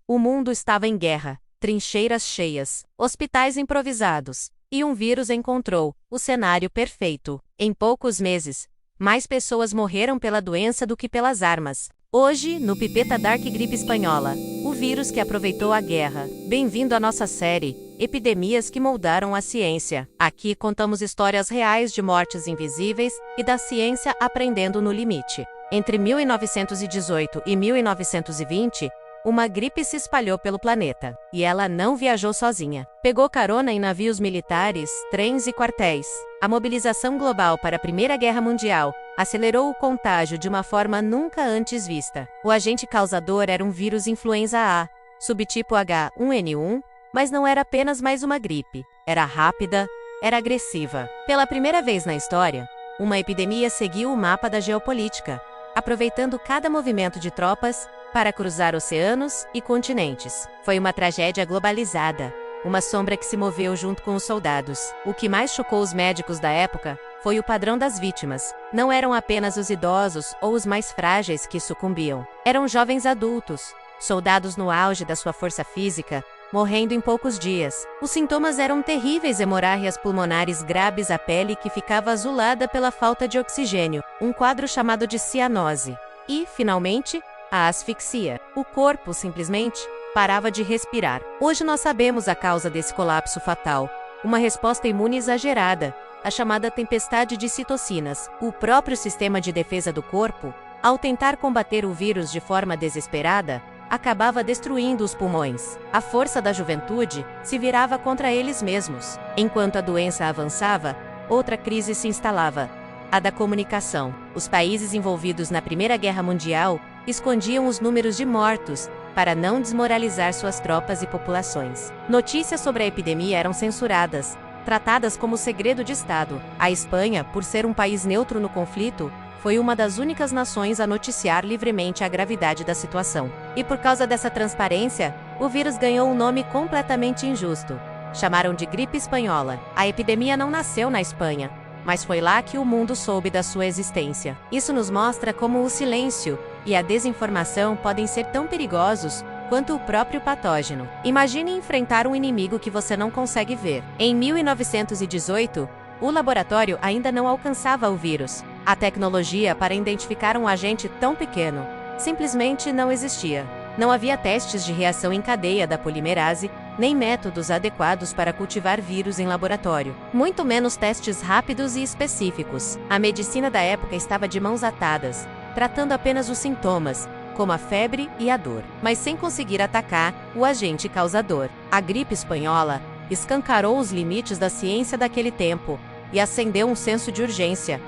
O mundo estava em guerra, trincheiras cheias, hospitais improvisados, e um vírus encontrou o cenário perfeito. Em poucos meses, mais pessoas morreram pela doença do que pelas armas. Hoje, no Pipeta Dark Gripe Espanhola, o vírus que aproveitou a guerra. Bem-vindo à nossa série, Epidemias que Moldaram a Ciência. Aqui contamos histórias reais de mortes invisíveis e da ciência aprendendo no limite. Entre 1918 e 1920, uma gripe se espalhou pelo planeta, e ela não viajou sozinha. Pegou carona em navios militares, trens e quartéis. A mobilização global para a Primeira Guerra Mundial acelerou o contágio de uma forma nunca antes vista. O agente causador era um vírus influenza A, subtipo H1N1, mas não era apenas mais uma gripe. Era rápida, era agressiva. Pela primeira vez na história, uma epidemia seguiu o mapa da geopolítica, aproveitando cada movimento de tropas para cruzar oceanos e continentes. Foi uma tragédia globalizada, uma sombra que se moveu junto com os soldados. O que mais chocou os médicos da época foi o padrão das vítimas. Não eram apenas os idosos ou os mais frágeis que sucumbiam. Eram jovens adultos, soldados no auge da sua força física, morrendo em poucos dias. Os sintomas eram terríveis: hemorrágias pulmonares graves, a pele que ficava azulada pela falta de oxigênio, um quadro chamado de cianose. E, finalmente, a asfixia. O corpo, simplesmente, parava de respirar. Hoje nós sabemos a causa desse colapso fatal. Uma resposta imune exagerada, a chamada tempestade de citocinas. O próprio sistema de defesa do corpo, ao tentar combater o vírus de forma desesperada, acabava destruindo os pulmões. A força da juventude se virava contra eles mesmos. Enquanto a doença avançava, outra crise se instalava: a da comunicação. Os países envolvidos na Primeira Guerra Mundial escondiam os números de mortos para não desmoralizar suas tropas e populações. Notícias sobre a epidemia eram censuradas, tratadas como segredo de Estado. A Espanha, por ser um país neutro no conflito, foi uma das únicas nações a noticiar livremente a gravidade da situação. E por causa dessa transparência, o vírus ganhou um nome completamente injusto. Chamaram de gripe espanhola. A epidemia não nasceu na Espanha, mas foi lá que o mundo soube da sua existência. Isso nos mostra como o silêncio e a desinformação podem ser tão perigosos quanto o próprio patógeno. Imagine enfrentar um inimigo que você não consegue ver. Em 1918, o laboratório ainda não alcançava o vírus. A tecnologia para identificar um agente tão pequeno simplesmente não existia. Não havia testes de reação em cadeia da polimerase, nem métodos adequados para cultivar vírus em laboratório, muito menos testes rápidos e específicos. A medicina da época estava de mãos atadas, tratando apenas os sintomas, como a febre e a dor, mas sem conseguir atacar o agente causador. A gripe espanhola escancarou os limites da ciência daquele tempo e acendeu um senso de urgência.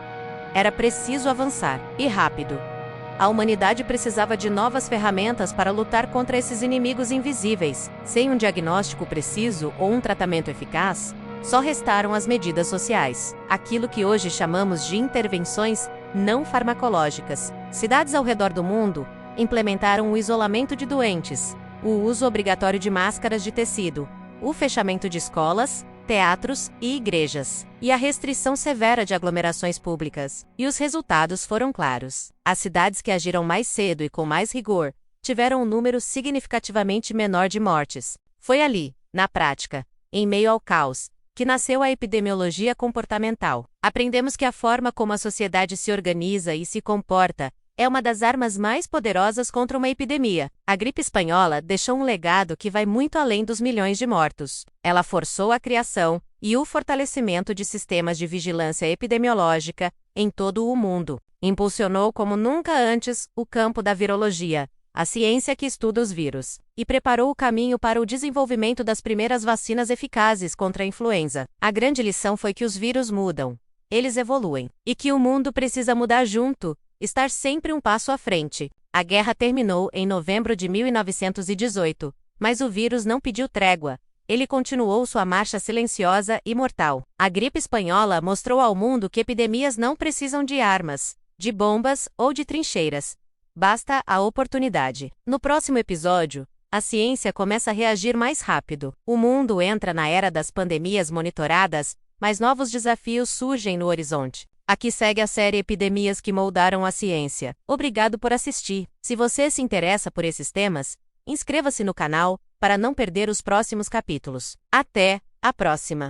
Era preciso avançar, e rápido. A humanidade precisava de novas ferramentas para lutar contra esses inimigos invisíveis. Sem um diagnóstico preciso ou um tratamento eficaz, só restaram as medidas sociais, aquilo que hoje chamamos de intervenções não farmacológicas. Cidades ao redor do mundo implementaram o isolamento de doentes, o uso obrigatório de máscaras de tecido, o fechamento de escolas, teatros e igrejas, e a restrição severa de aglomerações públicas. E os resultados foram claros. As cidades que agiram mais cedo e com mais rigor tiveram um número significativamente menor de mortes. Foi ali, na prática, em meio ao caos, que nasceu a epidemiologia comportamental. Aprendemos que a forma como a sociedade se organiza e se comporta é uma das armas mais poderosas contra uma epidemia. A gripe espanhola deixou um legado que vai muito além dos milhões de mortos. Ela forçou a criação e o fortalecimento de sistemas de vigilância epidemiológica em todo o mundo. Impulsionou como nunca antes o campo da virologia, a ciência que estuda os vírus, e preparou o caminho para o desenvolvimento das primeiras vacinas eficazes contra a influenza. A grande lição foi que os vírus mudam, eles evoluem, e que o mundo precisa mudar junto, estar sempre um passo à frente. A guerra terminou em novembro de 1918, mas o vírus não pediu trégua. Ele continuou sua marcha silenciosa e mortal. A gripe espanhola mostrou ao mundo que epidemias não precisam de armas, de bombas ou de trincheiras. Basta a oportunidade. No próximo episódio, a ciência começa a reagir mais rápido. O mundo entra na era das pandemias monitoradas, mas novos desafios surgem no horizonte. Aqui segue a série Epidemias que Moldaram a Ciência. Obrigado por assistir. Se você se interessa por esses temas, Inscreva-se no canal para não perder os próximos capítulos. Até a próxima!